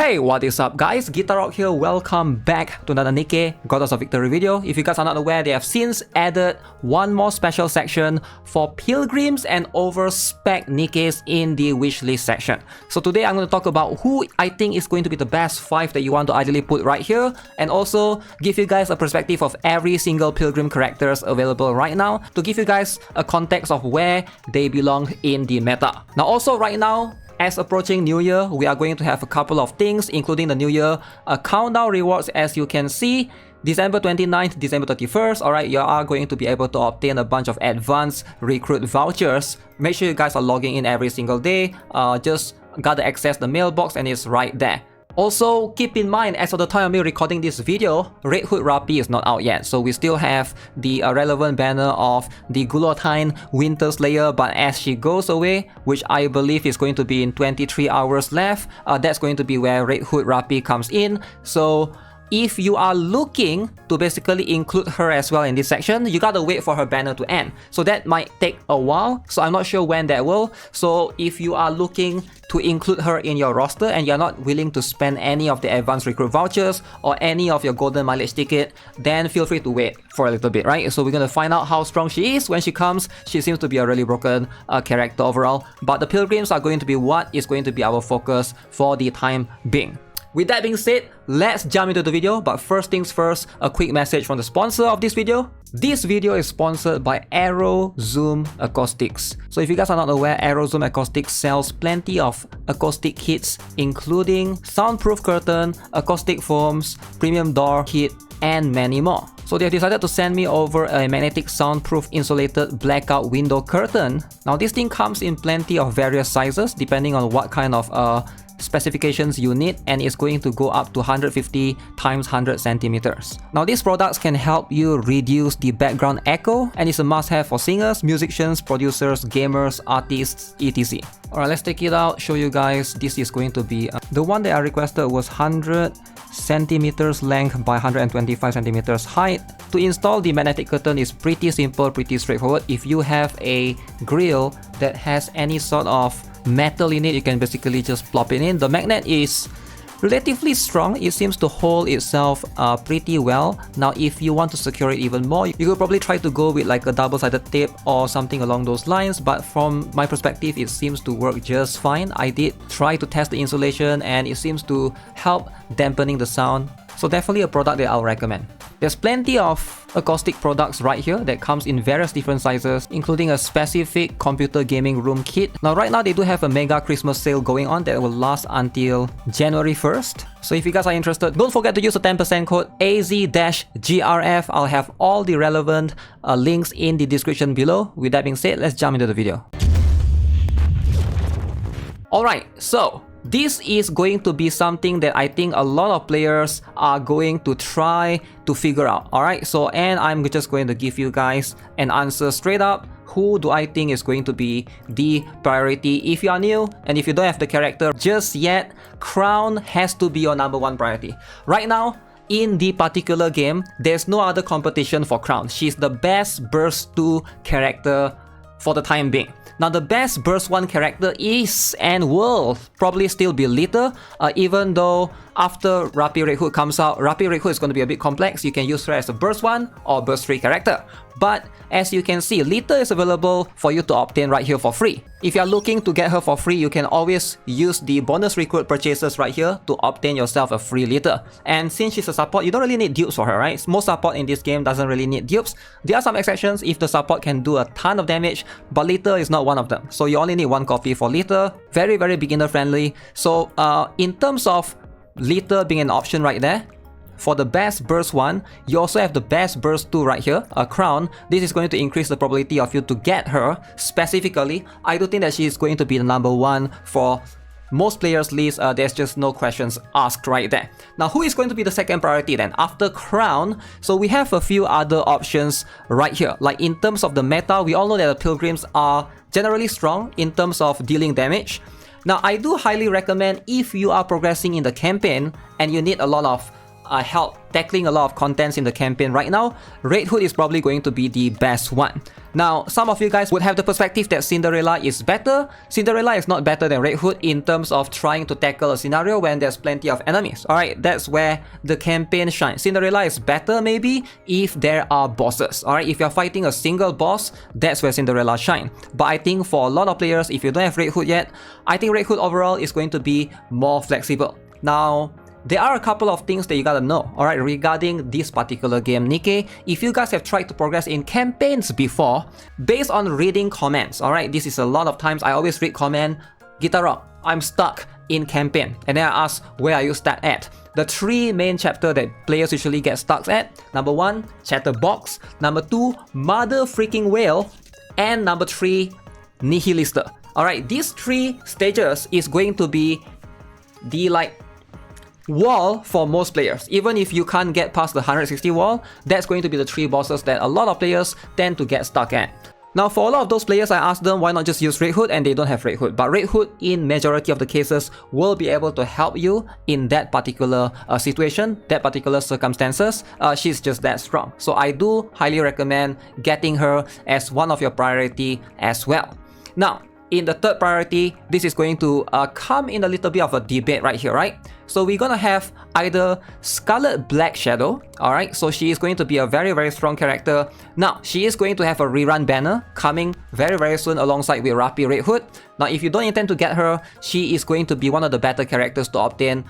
Hey, what is up guys? GuitarRock here, welcome back to another Nikke Goddess of Victory video. If you guys are not aware, they have since added one more special section for Pilgrims and over-spec Nikkes in the wishlist section. So today I'm going to talk about who I think is going to be the best 5 that you want to ideally put right here, and also give you guys a perspective of every single Pilgrim characters available right now to give you guys a context of where they belong in the meta. Now also right now, as approaching New Year, we are going to have a couple of things, including the New Year countdown rewards. As you can see, December 29th, December 31st, alright, you are going to be able to obtain a bunch of advanced recruit vouchers. Make sure you guys are logging in every single day. Just gotta access the mailbox and it's right there. Also, keep in mind, as of the time of me recording this video, Red Hood Rapi is not out yet, so we still have the relevant banner of the Guillotine Winter Slayer, but as she goes away, which I believe is going to be in 23 hours left, that's going to be where Red Hood Rapi comes in. So if you are looking to basically include her as well in this section, you gotta wait for her banner to end. So that might take a while, so I'm not sure when that will. So if you are looking to include her in your roster and you're not willing to spend any of the advanced recruit vouchers or any of your golden mileage ticket, then feel free to wait for a little bit, right? So we're gonna find out how strong she is when she comes. She seems to be a really broken character overall, but the Pilgrims are going to be what is going to be our focus for the time being. With that being said, let's jump into the video, but first things first, a quick message from the sponsor of this video. This video is sponsored by ArrowZoom Acoustics. So if you guys are not aware, ArrowZoom Acoustics sells plenty of acoustic kits, including soundproof curtain, acoustic foams, premium door kit, and many more. So they have decided to send me over a magnetic soundproof insulated blackout window curtain. Now this thing comes in plenty of various sizes depending on what kind of specifications you need, and it's going to go up to 150 times 100 centimeters. Now these products can help you reduce the background echo, and it's a must-have for singers, musicians, producers, gamers, artists, etc. Alright, let's take it out, show you guys. This is going to be the one that I requested was 100 centimeters length by 125 centimeters height. To install the magnetic curtain is pretty simple, pretty straightforward. If you have a grill that has any sort of metal in it, you can basically just plop it in. The magnet is relatively strong. It seems to hold itself pretty well. Now if you want to secure it even more, you could probably try to go with like a double-sided tape or something along those lines, but from my perspective it seems to work just fine. I did try to test the insulation and it seems to help dampening the sound. So definitely a product that I'll recommend. There's plenty of acoustic products right here that comes in various different sizes, including a specific computer gaming room kit. Now right now they do have a mega Christmas sale going on that will last until January 1st. So if you guys are interested, don't forget to use the 10% code AZ-GRF. I'll have all the relevant links in the description below. With that being said, let's jump into the video. Alright, so this is going to be something that I think a lot of players are going to try to figure out. Alright, so and I'm just going to give you guys an answer straight up. Who do I think is going to be the priority? If you are new and if you don't have the character just yet, Crown has to be your #1 priority. Right now, in the particular game, there's no other competition for Crown. She's the best Burst 2 character for the time being. Now the best Burst 1 character is and will probably still be Lita, even though after Rapi Red Hood comes out, Rapi Red Hood is going to be a bit complex. You can use her as a Burst 1 or Burst 3 character. But as you can see, Lita is available for you to obtain right here for free. If you are looking to get her for free, you can always use the bonus recruit purchases right here to obtain yourself a free Lita. And since she's a support, you don't really need dupes for her, right? Most support in this game doesn't really need dupes. There are some exceptions if the support can do a ton of damage, but Lita is not one of them. So you only need 1 copy for Lita. Very, very beginner friendly. So in terms of Lita being an option right there, for the best Burst 1, you also have the best Burst 2 right here, a Crown. This is going to increase the probability of you to get her specifically. I do think that she is going to be the #1 for most players' list. There's just no questions asked right there. Now who is going to be the second priority then after Crown? So we have a few other options right here. Like in terms of the meta, we all know that the Pilgrims are generally strong in terms of dealing damage. Now I do highly recommend, if you are progressing in the campaign and you need a lot of help tackling a lot of contents in the campaign right now, Red Hood is probably going to be the best one. Now, some of you guys would have the perspective that Cinderella is better. Cinderella is not better than Red Hood in terms of trying to tackle a scenario when there's plenty of enemies. Alright, that's where the campaign shines. Cinderella is better maybe if there are bosses. Alright, if you're fighting a single boss, that's where Cinderella shines. But I think for a lot of players, if you don't have Red Hood yet, I think Red Hood overall is going to be more flexible. Now, there are a couple of things that you gotta know, alright, regarding this particular game, Nikke. If you guys have tried to progress in campaigns before, based on reading comments, alright, this is a lot of times I always read comment, GuitarRock, I'm stuck in campaign. And then I ask, where are you stuck at? The 3 main chapters that players usually get stuck at. Number 1, Chatterbox. Number 2, Mother Freaking Whale. And number 3, Nihilister. Alright, these 3 stages is going to be the wall for most players. Even if you can't get past the 160 wall, that's going to be the 3 bosses that a lot of players tend to get stuck at. Now, for a lot of those players, I asked them why not just use Red Hood, and they don't have Red Hood. But Red Hood, in majority of the cases, will be able to help you in that particular situation, that particular circumstances. She's just that strong. So I do highly recommend getting her as one of your priority as well. Now, in the third priority, this is going to come in a little bit of a debate right here, right? So we're gonna have either Scarlet Black Shadow, alright? So she is going to be a very, very strong character. Now, she is going to have a rerun banner coming very, very soon alongside with Rapi Red Hood. Now, if you don't intend to get her, she is going to be one of the better characters to obtain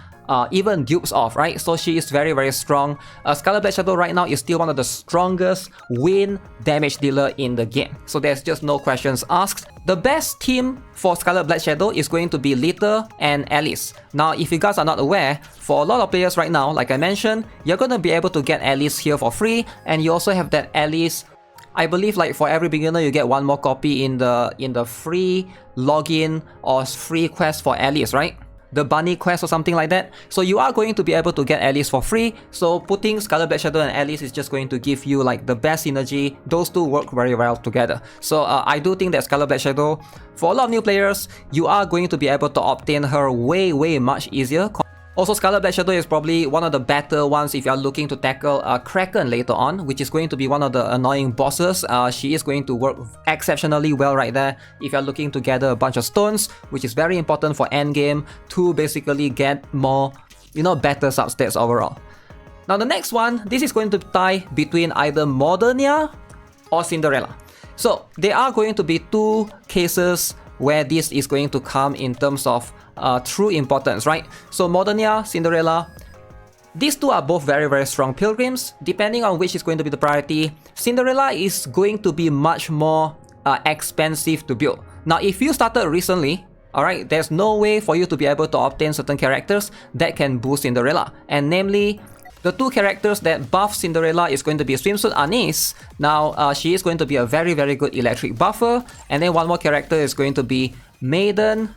even dupes of, right? So she is very, very strong. Scarlet Black Shadow right now is still one of the strongest wind damage dealer in the game. So there's just no questions asked. The best team for Scarlet Black Shadow is going to be Lita and Alice. Now, if you guys are not aware, for a lot of players right now, like I mentioned, you're going to be able to get Alice here for free, and you also have that Alice. I believe for every beginner you get 1 more copy in the free login or free quest for Alice, right? The bunny quest or something like that. So you are going to be able to get Alice for free. So putting Scarlet Black Shadow and Alice is just going to give you the best synergy. Those two work very well together. So I do think that Scarlet Black Shadow, for a lot of new players, you are going to be able to obtain her way, way much easier. Also, Scarlet Black Shadow is probably one of the better ones if you are looking to tackle Kraken later on, which is going to be one of the annoying bosses. She is going to work exceptionally well right there if you are looking to gather a bunch of stones, which is very important for endgame to basically get more, better substats overall. Now, the next one, this is going to tie between either Modernia or Cinderella. So, there are going to be 2 cases where this is going to come in terms of true importance, right? So Modernia, Cinderella, these 2 are both very, very strong pilgrims. Depending on which is going to be the priority, Cinderella is going to be much more expensive to build. Now, if you started recently, alright, there's no way for you to be able to obtain certain characters that can boost Cinderella. And namely, the 2 characters that buff Cinderella is going to be Swimsuit Anise. Now, she is going to be a very, very good electric buffer. And then 1 more character is going to be Maiden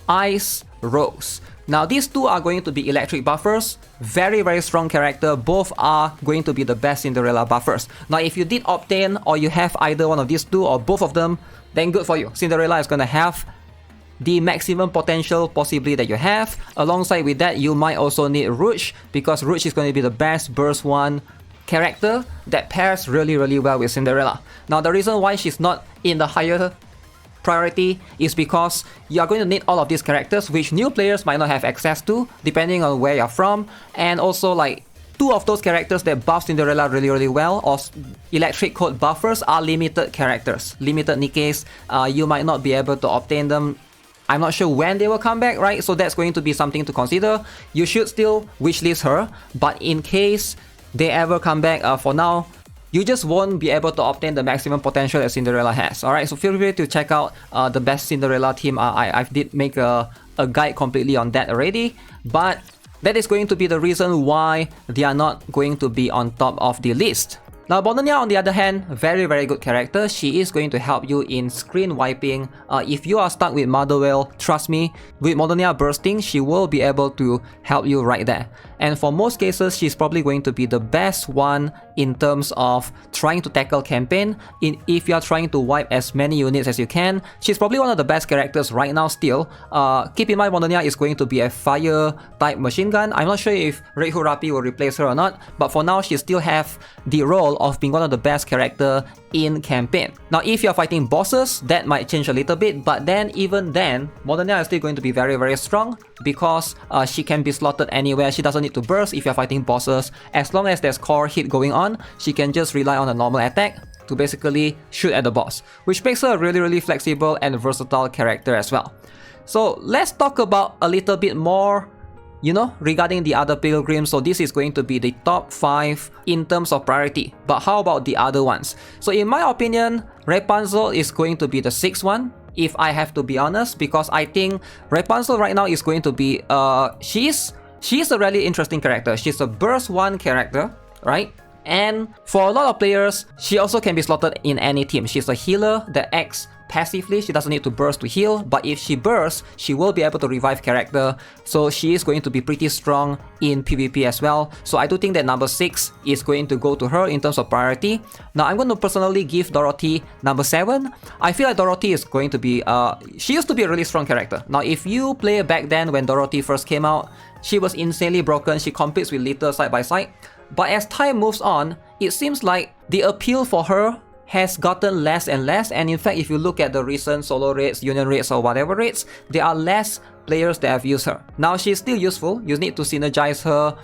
Ice Rose. Now, these 2 are going to be electric buffers. Very, very strong character. Both are going to be the best Cinderella buffers. Now, if you did obtain or you have either one of these 2 or both of them, then good for you. Cinderella is going to have the maximum potential possibly that you have. Alongside with that, you might also need Rouge, because Rouge is going to be the best burst 1 character that pairs really, really well with Cinderella. Now, the reason why she's not in the higher priority is because you are going to need all of these characters, which new players might not have access to depending on where you're from. And also 2 of those characters that buff Cinderella really, really well, or electric code buffers, are limited characters, limited Nikkes. You might not be able to obtain them. I'm not sure when they will come back, right? So that's going to be something to consider. You should still wishlist her, but in case they ever come back, for now, you just won't be able to obtain the maximum potential that Cinderella has. Alright, so feel free to check out the best Cinderella team. I did make a guide completely on that already, but that is going to be the reason why they are not going to be on top of the list. Now, Modernia, on the other hand, very, very good character. She is going to help you in screen wiping. If you are stuck with Mother Whale, trust me, with Modernia bursting, she will be able to help you right there. and for most cases, she's probably going to be the best one in terms of trying to tackle campaign. If you are trying to wipe as many units as you can, she's probably one of the best characters right now still. Keep in mind, Mononia is going to be a fire type machine gun. I'm not sure if Red Hood Rapi will replace her or not, but for now, she still have the role of being one of the best character in campaign. Now, if you're fighting bosses, that might change a little bit, but then even then, Mononia is still going to be very, very strong because she can be slotted anywhere. She doesn't need to burst if you're fighting bosses. As long as there's core hit going on, she can just rely on a normal attack to basically shoot at the boss, which makes her a really, really flexible and versatile character as well. So let's talk about a little bit more, you know, regarding the other Pilgrims. So this is going to be the top 5 in terms of priority. But how about the other ones? So in my opinion, Rapunzel is going to be the 6th one, if I have to be honest, because I think Rapunzel right now is going to be, she's a really interesting character. She's a burst 1 character, right? And for a lot of players, she also can be slotted in any team. She's a healer that acts passively. She doesn't need to burst to heal, but if she bursts, she will be able to revive character. So she is going to be pretty strong in PvP as well. So I do think that number 6 is going to go to her in terms of priority. Now I'm going to personally give Dorothy number 7. I feel like Dorothy is going to be, she used to be a really strong character. Now if you play back then when Dorothy first came out, she was insanely broken. She competes with Little side by side. But as time moves on, it seems like the appeal for her has gotten less and less, and in fact if you look at the recent solo raids, union raids or whatever raids, there are less players that have used her. Now she's still useful, you need to synergize her.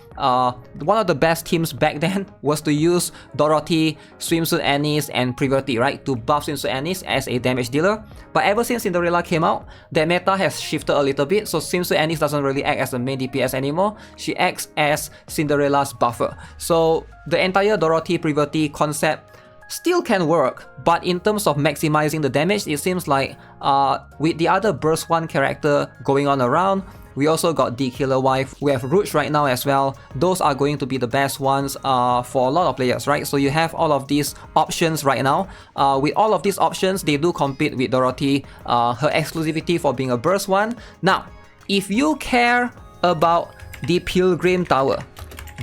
One of the best teams back then was to use Dorothy, Swimsuit Anise and Priverty, right, to buff Swimsuit Anise as a damage dealer. But ever since Cinderella came out, the meta has shifted a little bit, so Swimsuit Anise doesn't really act as the main DPS anymore, she acts as Cinderella's buffer. So the entire Dorothy Priverty concept still can work, but in terms of maximizing the damage, it seems like with the other burst 1 character going on around, we also got the Killer Wife, we have Rouge right now as well. Those are going to be the best ones for a lot of players, right? So you have all of these options right now. With all of these options, they do compete with Dorothy, her exclusivity for being a burst 1. Now, if you care about the Pilgrim Tower,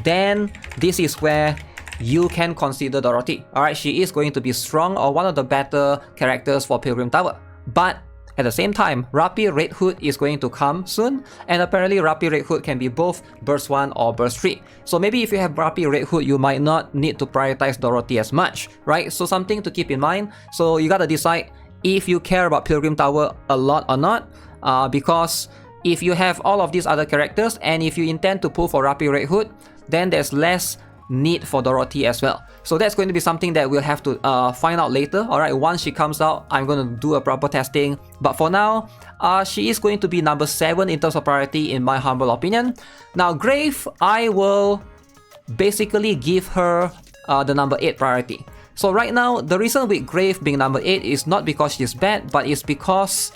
then this is where you can consider Dorothy. Alright, she is going to be strong or one of the better characters for Pilgrim Tower. But at the same time, Rapi Red Hood is going to come soon, and apparently Rapi Red Hood can be both burst 1 or burst 3. So maybe if you have Rapi Red Hood, you might not need to prioritize Dorothy as much, right? So something to keep in mind. So you gotta decide if you care about Pilgrim Tower a lot or not, because if you have all of these other characters and if you intend to pull for Rapi Red Hood, then there's less need for Dorothy as well. So that's going to be something that we'll have to find out later. Alright, once she comes out, I'm going to do a proper testing. But for now, she is going to be number 7 in terms of priority in my humble opinion. Now Grave, I will basically give her the number 8 priority. So right now, the reason with Grave being number 8 is not because she's bad, but it's because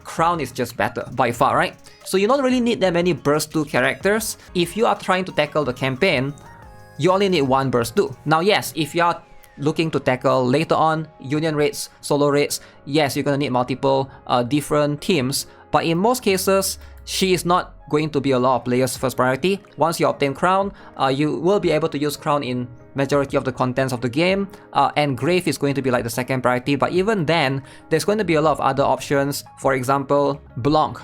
Crown is just better by far, right? So you don't really need that many burst 2 characters. If you are trying to tackle the campaign, you only need 1 burst 2. Now yes, if you are looking to tackle later on union raids, solo raids, yes, you're gonna need multiple different teams, but in most cases, she is not going to be a lot of players' first priority. Once you obtain Crown, you will be able to use Crown in majority of the contents of the game, and Grave is going to be like the second priority, but even then, there's going to be a lot of other options. For example, Blanc,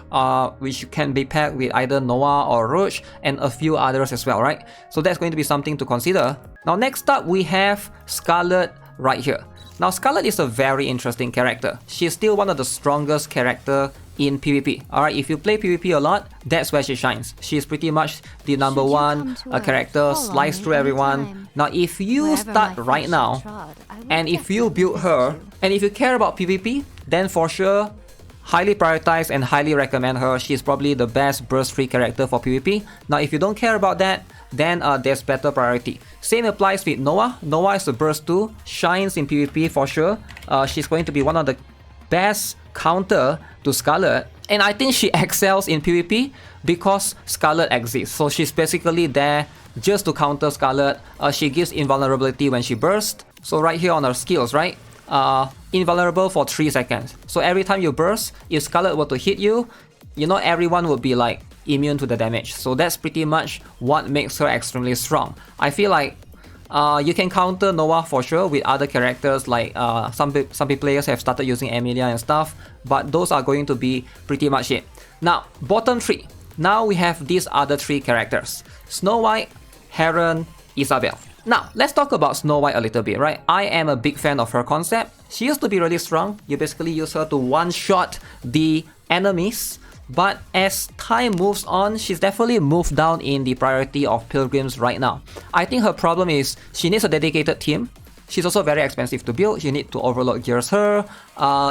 which can be paired with either Noah or Rouge, and a few others as well, right? So that's going to be something to consider. Now next up, we have Scarlet right here. Now Scarlet is a very interesting character. She's still one of the strongest character in PvP. Alright, if you play PvP a lot, that's where she shines. She's pretty much the number 1 character, slice through everyone. Now if you start right now, and if you build her, and if you care about PvP, then for sure, highly prioritize and highly recommend her. She's probably the best burst 3 character for PvP. Now if you don't care about that, then there's better priority. Same applies with Noah. Noah is a burst 2, shines in PvP for sure. She's going to be one of the best counter to Scarlet, and I think she excels in PvP because Scarlet exists. So she's basically there just to counter Scarlet. She gives invulnerability when she bursts. So right here on her skills, right? Invulnerable for 3 seconds. So every time you burst, if Scarlet were to hit you, you know, everyone would be like immune to the damage. So that's pretty much what makes her extremely strong. I feel like you can counter Noah for sure with other characters, like some players have started using Emilia and stuff, but those are going to be pretty much it. Now, bottom 3. Now we have these other 3 characters: Snow White, Heron, Isabelle. Now, let's talk about Snow White a little bit, right? I am a big fan of her concept. She used to be really strong. You basically use her to one-shot the enemies. But as time moves on, she's definitely moved down in the priority of Pilgrims right now. I think her problem is she needs a dedicated team. She's also very expensive to build. You need to overload gears her.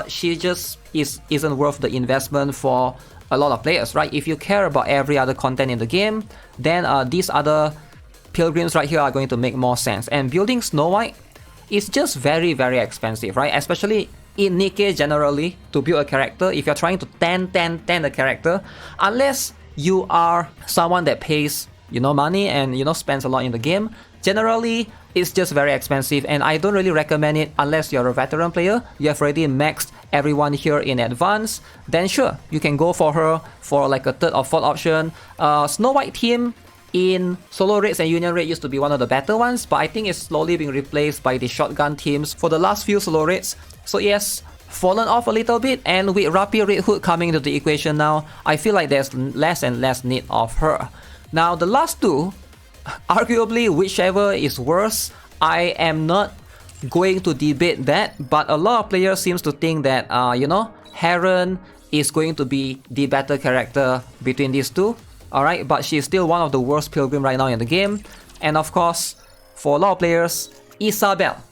She just isn't worth the investment for a lot of players, right? If you care about every other content in the game, then these other Pilgrims right here are going to make more sense. And building Snow White is just very, very expensive, right? Especially in Nikke generally, to build a character, if you're trying to 10 a character, unless you are someone that pays, money and, spends a lot in the game, generally, it's just very expensive, and I don't really recommend it unless you're a veteran player. You have already maxed everyone here in advance, then sure, you can go for her for like a 3rd or 4th option. Snow White team in solo raids and union raid used to be one of the better ones, but I think it's slowly being replaced by the shotgun teams for the last few solo raids. So yes, fallen off a little bit, and with Rapier Red Hood coming into the equation now, I feel like there's less and less need of her. Now the last 2, arguably whichever is worse, I am not going to debate that, but a lot of players seems to think that, Heron is going to be the better character between these 2. Alright, but she's still one of the worst Pilgrim right now in the game. And of course, for a lot of players, Isabelle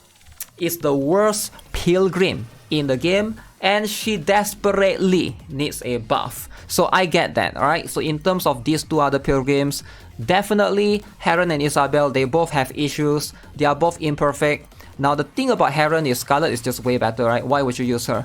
is the worst Pilgrim in the game, and she desperately needs a buff. So I get that, alright? So in terms of these 2 other Pilgrims, definitely Heron and Isabelle, they both have issues. They are both imperfect. Now the thing about Heron is Scarlet is just way better, right? Why would you use her?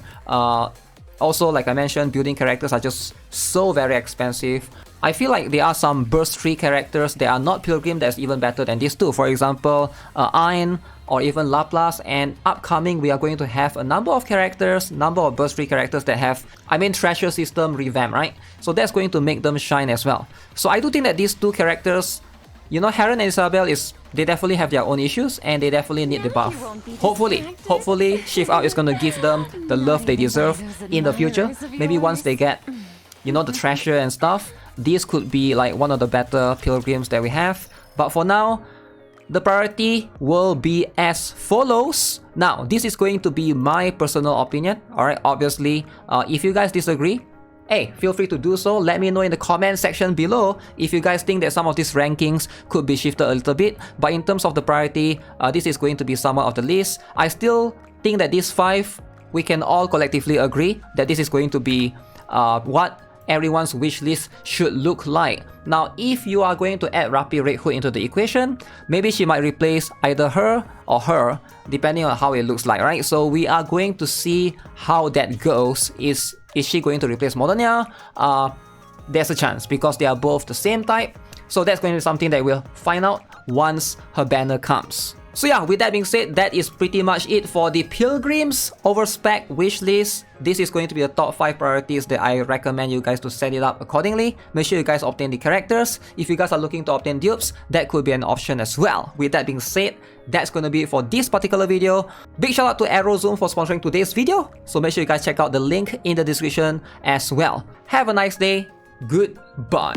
Also, like I mentioned, building characters are just so very expensive. I feel like there are some burst 3 characters that are not Pilgrim that's even better than these 2. For example, Ayn or even Laplace, and upcoming we are going to have a number of characters, number of burst 3 characters that have, treasure system revamp, right? So that's going to make them shine as well. So I do think that these 2 characters, Heron and Isabelle, they definitely have their own issues, and they definitely need the buff. Hopefully, Shift Out is going to give them the love they deserve in the future. Maybe once they get, the treasure and stuff, these could be like one of the better Pilgrims that we have. But for now, the priority will be as follows. Now, this is going to be my personal opinion. Alright, obviously, if you guys disagree, hey, feel free to do so. Let me know in the comment section below if you guys think that some of these rankings could be shifted a little bit. But in terms of the priority, this is going to be somewhat of the list. I still think that these 5, we can all collectively agree that this is going to be what everyone's wish list should look like. Now, if you are going to add Rapier Red Hood into the equation, maybe she might replace either her or her, depending on how it looks like, right? So we are going to see how that goes. Is she going to replace Modernia? There's a chance, because they are both the same type. So that's going to be something that we'll find out once her banner comes. So yeah, with that being said, that is pretty much it for the Pilgrims overspec wishlist. This is going to be the top 5 priorities that I recommend you guys to set it up accordingly. Make sure you guys obtain the characters. If you guys are looking to obtain dupes, that could be an option as well. With that being said, that's going to be it for this particular video. Big shout out to ArrowZoom for sponsoring today's video. So make sure you guys check out the link in the description as well. Have a nice day. Goodbye.